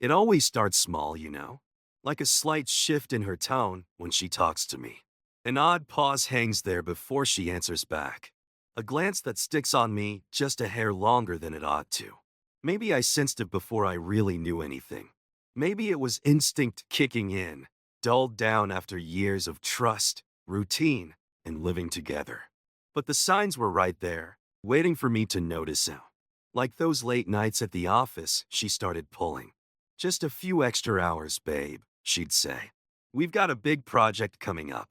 It always starts small, like a slight shift in her tone when she talks to me. An odd pause hangs there before she answers back. A glance that sticks on me just a hair longer than it ought to. Maybe I sensed it before I really knew anything. Maybe it was instinct kicking in, dulled down after years of trust, routine, and living together. But the signs were right there, waiting for me to notice them. Like those late nights at the office, she started pulling. Just a few extra hours, babe, she'd say. We've got a big project coming up.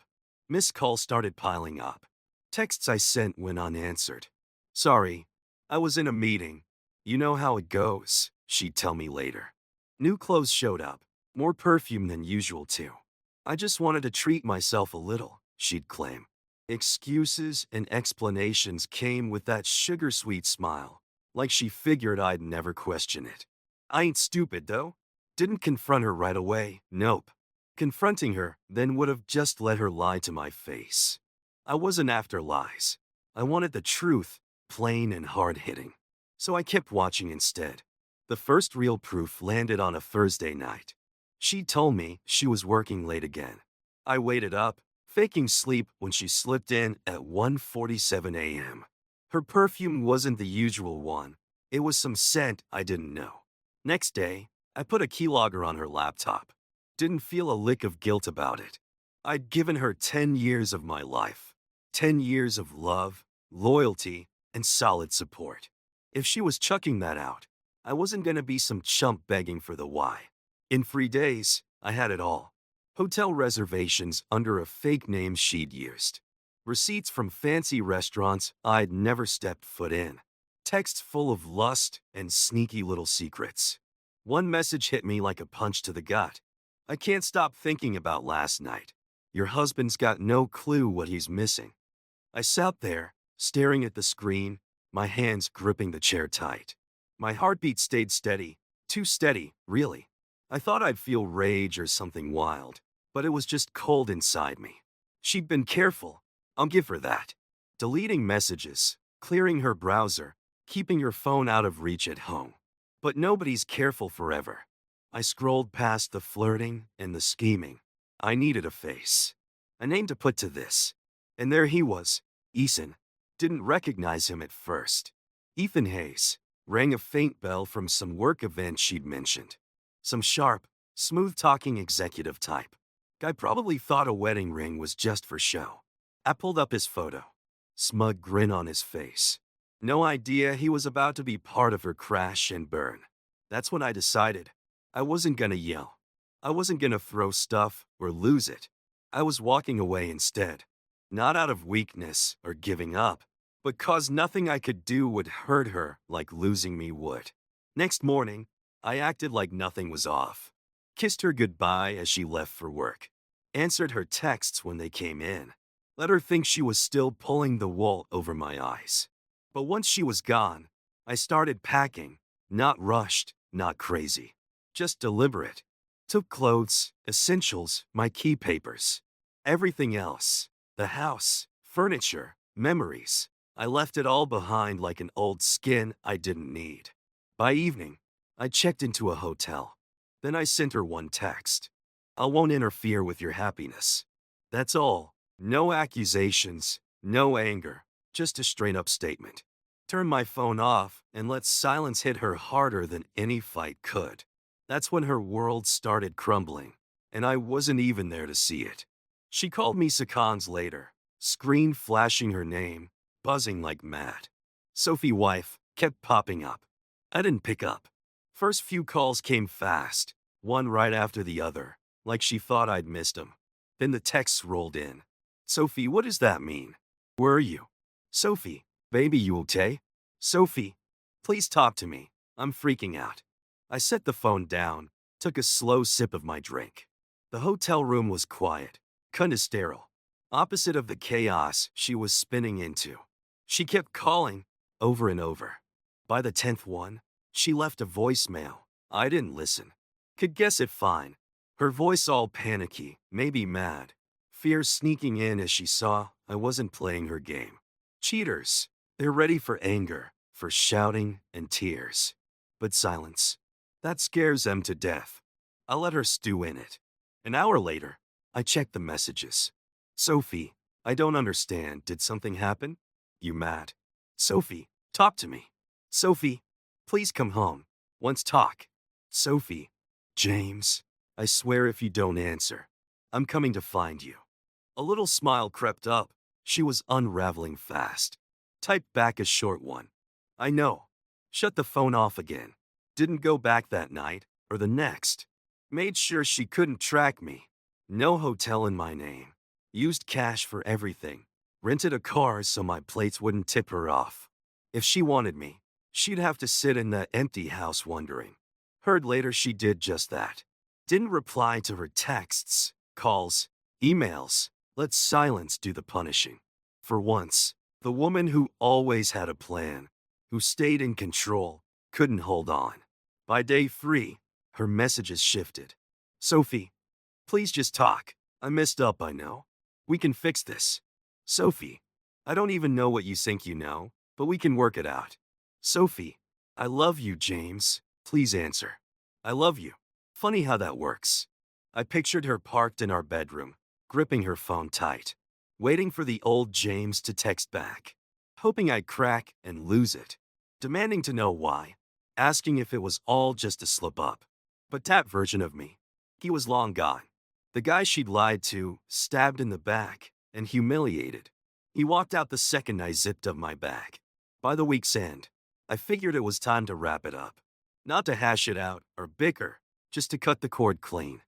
Missed calls started piling up. Texts I sent went unanswered. Sorry, I was in a meeting. You know how it goes, she'd tell me later. New clothes showed up, more perfume than usual too. I just wanted to treat myself a little, she'd claim. Excuses and explanations came with that sugar-sweet smile, like she figured I'd never question it. I ain't stupid, though. Didn't confront her right away, nope. Confronting her then would have just let her lie to my face. I wasn't after lies. I wanted the truth, plain and hard-hitting. So I kept watching instead. The first real proof landed on a Thursday night. She told me she was working late again. I waited up, faking sleep when she slipped in at 1:47 a.m. Her perfume wasn't the usual one. It was some scent I didn't know. Next day, I put a keylogger on her laptop. Didn't feel a lick of guilt about it. I'd given her 10 years of my life. 10 years of love, loyalty, and solid support. If she was chucking that out, I wasn't going to be some chump begging for the why. In 3 days, I had it all. Hotel reservations under a fake name she'd used. Receipts from fancy restaurants I'd never stepped foot in. Texts full of lust and sneaky little secrets. One message hit me like a punch to the gut. I can't stop thinking about last night. Your husband's got no clue what he's missing. I sat there, staring at the screen, my hands gripping the chair tight. My heartbeat stayed steady, too steady, really. I thought I'd feel rage or something wild, but it was just cold inside me. She'd been careful, I'll give her that. Deleting messages, clearing her browser, keeping her phone out of reach at home. But nobody's careful forever. I scrolled past the flirting and the scheming. I needed a face, a name to put to this. And there he was, Ethan. Didn't recognize him at first. Ethan Hayes. Rang a faint bell from some work event she'd mentioned. Some sharp, smooth-talking executive type. Guy probably thought a wedding ring was just for show. I pulled up his photo. Smug grin on his face. No idea he was about to be part of her crash and burn. That's when I decided. I wasn't gonna yell. I wasn't gonna throw stuff or lose it. I was walking away instead. Not out of weakness or giving up, but 'cause nothing I could do would hurt her like losing me would. Next morning, I acted like nothing was off. Kissed her goodbye as she left for work. Answered her texts when they came in. Let her think she was still pulling the wool over my eyes. But once she was gone, I started packing. Not rushed, not crazy. Just deliberate. Took clothes, essentials, my key papers. Everything else. The house, furniture, memories. I left it all behind like an old skin I didn't need. By evening, I checked into a hotel. Then I sent her one text. I won't interfere with your happiness. That's all. No accusations, no anger, just a straight-up statement. Turned my phone off and let silence hit her harder than any fight could. That's when her world started crumbling, and I wasn't even there to see it. She called me seconds later, screen flashing her name, buzzing like mad. Sophie wife kept popping up. I didn't pick up. First few calls came fast, one right after the other, like she thought I'd missed them. Then the texts rolled in. Sophie, what does that mean? Where are you? Sophie, baby, you okay? Sophie, please talk to me. I'm freaking out. I set the phone down, took a slow sip of my drink. The hotel room was quiet, kinda sterile, opposite of the chaos she was spinning into. She kept calling, over and over. By the 10th one, she left a voicemail. I didn't listen. Could guess it fine. Her voice all panicky, maybe mad. Fear sneaking in as she saw I wasn't playing her game. Cheaters. They're ready for anger, for shouting and tears. But silence. That scares them to death. I let her stew in it. An hour later, I checked the messages. Sophie, I don't understand. Did something happen? You mad? Sophie, talk to me. Sophie, please come home. Let's talk. Sophie, James, I swear if you don't answer, I'm coming to find you. A little smile crept up. She was unraveling fast. Typed back a short one. I know. Shut the phone off again. Didn't go back that night, or the next. Made sure she couldn't track me. No hotel in my name. Used cash for everything. Rented a car so my plates wouldn't tip her off. If she wanted me, she'd have to sit in that empty house wondering. Heard later she did just that. Didn't reply to her texts, calls, emails. Let silence do the punishing. For once, the woman who always had a plan, who stayed in control, couldn't hold on. By day 3, her messages shifted. Sophie, please just talk. I messed up, I know. We can fix this. Sophie, I don't even know what you think you know, but we can work it out. Sophie, I love you, James. Please answer. I love you. Funny how that works. I pictured her parked in our bedroom, gripping her phone tight, waiting for the old James to text back, hoping I'd crack and lose it, demanding to know why, asking if it was all just a slip-up. But that version of me, he was long gone. The guy she'd lied to, stabbed in the back, and humiliated. He walked out the second I zipped up my bag. By the week's end, I figured it was time to wrap it up. Not to hash it out or bicker, just to cut the cord clean.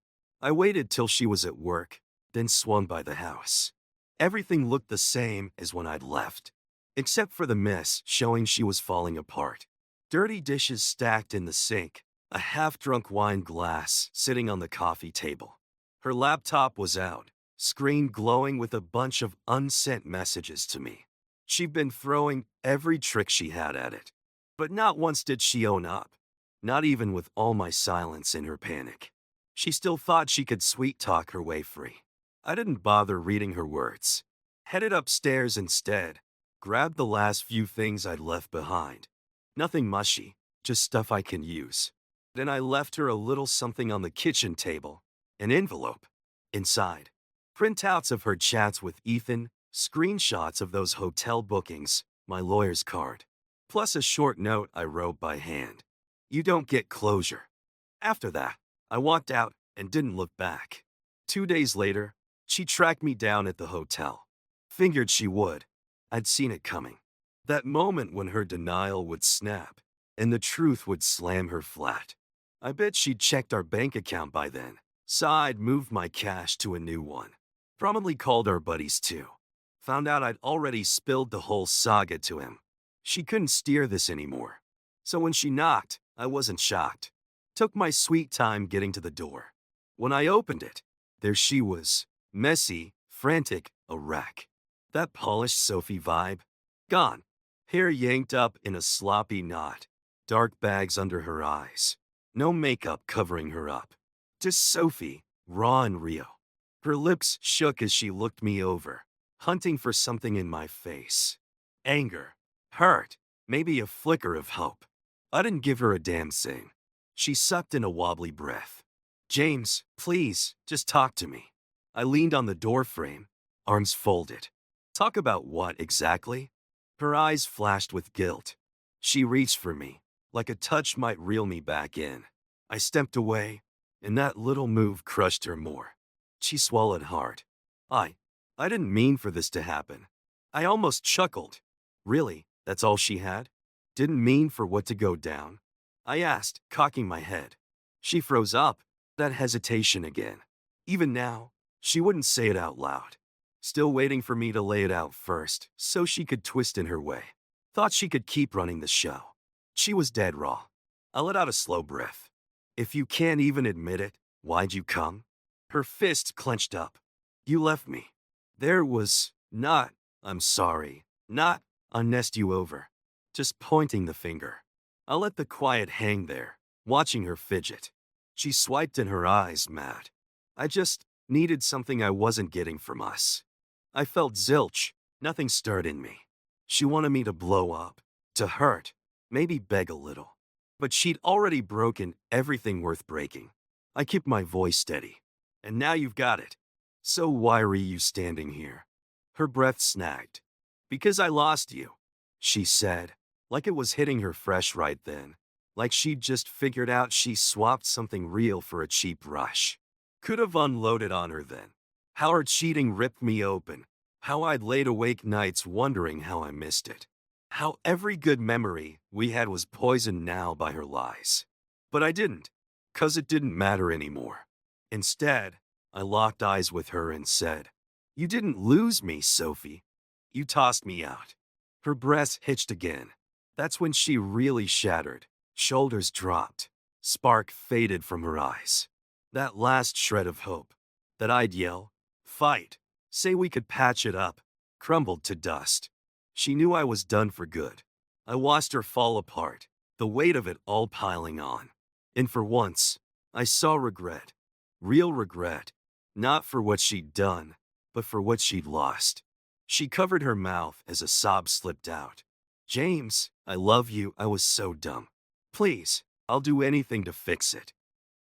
I waited till she was at work, then swung by the house. Everything looked the same as when I'd left, except for the mess showing she was falling apart. Dirty dishes stacked in the sink, a half-drunk wine glass sitting on the coffee table. Her laptop was out, screen glowing with a bunch of unsent messages to me. She'd been throwing every trick she had at it. But not once did she own up, not even with all my silence in her panic. She still thought she could sweet-talk her way free. I didn't bother reading her words. Headed upstairs instead, grabbed the last few things I'd left behind. Nothing mushy, just stuff I can use. Then I left her a little something on the kitchen table, an envelope. Inside, printouts of her chats with Ethan, screenshots of those hotel bookings, my lawyer's card, plus a short note I wrote by hand. You don't get closure. After that, I walked out and didn't look back. 2 days later, she tracked me down at the hotel. Figured she would. I'd seen it coming. That moment when her denial would snap and the truth would slam her flat. I bet she'd checked our bank account by then. Saw I'd moved my cash to a new one. Probably called our buddies too. Found out I'd already spilled the whole saga to him. She couldn't steer this anymore. So when she knocked, I wasn't shocked. Took my sweet time getting to the door. When I opened it, there she was, messy, frantic, a wreck. That polished Sophie vibe, gone. Hair yanked up in a sloppy knot, dark bags under her eyes. No makeup covering her up. Just Sophie, raw and real. Her lips shook as she looked me over, hunting for something in my face. Anger, hurt, maybe a flicker of hope. I didn't give her a damn thing. She sucked in a wobbly breath. James, please, just talk to me. I leaned on the doorframe, arms folded. Talk about what exactly? Her eyes flashed with guilt. She reached for me, like a touch might reel me back in. I stepped away, and that little move crushed her more. She swallowed hard. I didn't mean for this to happen. I almost chuckled. Really, that's all she had? Didn't mean for what to go down? I asked, cocking my head. She froze up, that hesitation again. Even now, she wouldn't say it out loud. Still waiting for me to lay it out first, so she could twist in her way. Thought she could keep running the show. She was dead raw. I let out a slow breath. If you can't even admit it, why'd you come? Her fists clenched up. You left me. There was not, I'm sorry, not, I nest you over. Just pointing the finger. I let the quiet hang there, watching her fidget. She swiped in her eyes, mad. I just needed something I wasn't getting from us. I felt zilch, nothing stirred in me. She wanted me to blow up, to hurt, maybe beg a little. But she'd already broken everything worth breaking. I kept my voice steady. And now you've got it. So why are you standing here? Her breath snagged. Because I lost you, she said, like it was hitting her fresh right then. Like she'd just figured out she swapped something real for a cheap rush. Could have unloaded on her then. How her cheating ripped me open. How I'd laid awake nights wondering how I missed it. How every good memory we had was poisoned now by her lies. But I didn't, 'cause it didn't matter anymore. Instead, I locked eyes with her and said, "You didn't lose me, Sophie. You tossed me out." Her breasts hitched again. That's when she really shattered. Shoulders dropped. Spark faded from her eyes. That last shred of hope, that I'd yell, fight, say we could patch it up, crumbled to dust. She knew I was done for good. I watched her fall apart, the weight of it all piling on. And for once, I saw regret. Real regret. Not for what she'd done, but for what she'd lost. She covered her mouth as a sob slipped out. "James, I love you. I was so dumb. Please, I'll do anything to fix it."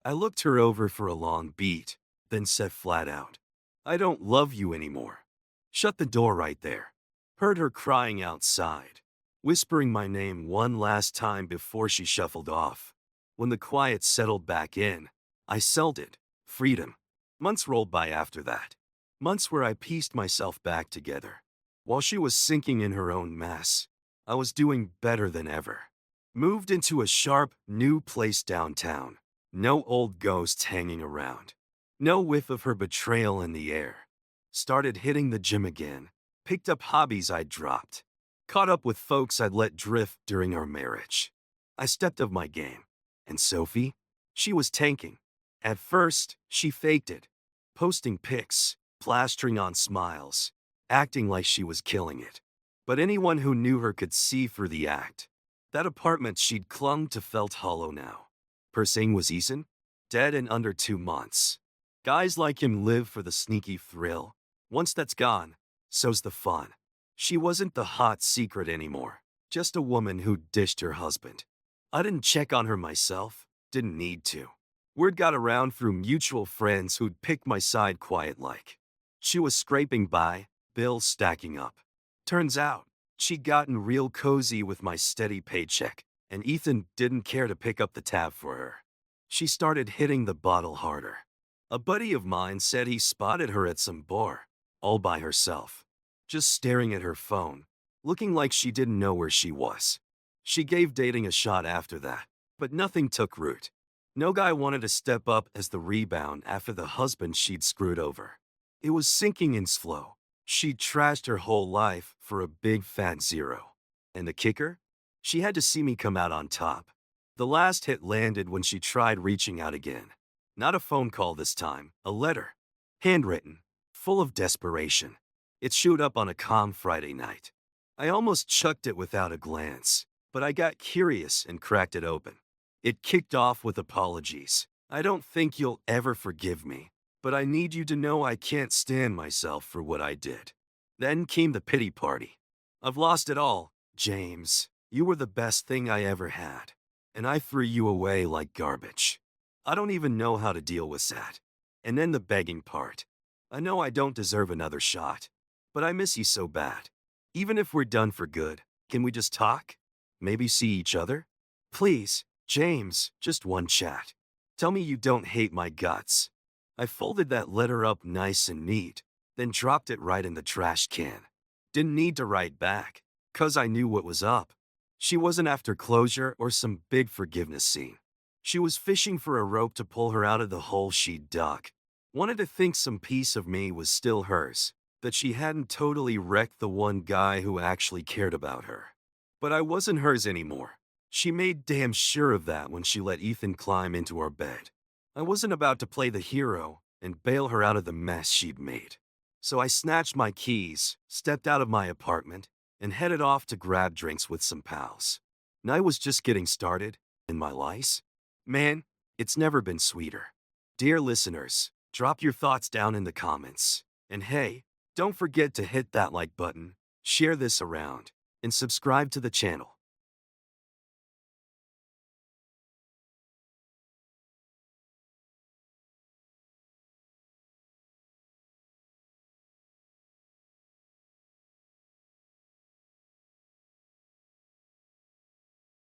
I looked her over for a long beat, then said flat out, "I don't love you anymore." Shut the door right there. Heard her crying outside, whispering my name one last time before she shuffled off. When the quiet settled back in, I selled it. Freedom. Months rolled by after that. Months where I pieced myself back together. While she was sinking in her own mess, I was doing better than ever. Moved into a sharp, new place downtown. No old ghosts hanging around. No whiff of her betrayal in the air. Started hitting the gym again. Picked up hobbies I'd dropped. Caught up with folks I'd let drift during our marriage. I stepped up my game. And Sophie? She was tanking. At first, she faked it. Posting pics, plastering on smiles, acting like she was killing it. But anyone who knew her could see through the act. That apartment she'd clung to felt hollow now. Persing was Eason, dead in under 2 months. Guys like him live for the sneaky thrill. Once that's gone, so's the fun. She wasn't the hot secret anymore, just a woman who dished her husband. I didn't check on her myself, didn't need to. Word got around through mutual friends who'd picked my side quiet-like. She was scraping by, bills stacking up. Turns out, she'd gotten real cozy with my steady paycheck, and Ethan didn't care to pick up the tab for her. She started hitting the bottle harder. A buddy of mine said he spotted her at some bar, all by herself, just staring at her phone, looking like she didn't know where she was. She gave dating a shot after that, but nothing took root. No guy wanted to step up as the rebound after the husband she'd screwed over. It was sinking in slow. She'd trashed her whole life for a big fat zero. And the kicker? She had to see me come out on top. The last hit landed when she tried reaching out again. Not a phone call this time, a letter. Handwritten, full of desperation. It showed up on a calm Friday night. I almost chucked it without a glance, but I got curious and cracked it open. It kicked off with apologies. "I don't think you'll ever forgive me, but I need you to know I can't stand myself for what I did." Then came the pity party. "I've lost it all, James. You were the best thing I ever had, and I threw you away like garbage. I don't even know how to deal with that." And then the begging part. "I know I don't deserve another shot, but I miss you so bad. Even if we're done for good, can we just talk? Maybe see each other? Please, James, just one chat. Tell me you don't hate my guts." I folded that letter up nice and neat, then dropped it right in the trash can. Didn't need to write back, 'cause I knew what was up. She wasn't after closure or some big forgiveness scene. She was fishing for a rope to pull her out of the hole she'd dug. Wanted to think some piece of me was still hers, that she hadn't totally wrecked the one guy who actually cared about her. But I wasn't hers anymore. She made damn sure of that when she let Ethan climb into our bed. I wasn't about to play the hero and bail her out of the mess she'd made. So I snatched my keys, stepped out of my apartment, and headed off to grab drinks with some pals. Night was just getting started, and my lice? Man, it's never been sweeter. Dear listeners, drop your thoughts down in the comments. And hey, don't forget to hit that like button, share this around, and subscribe to the channel.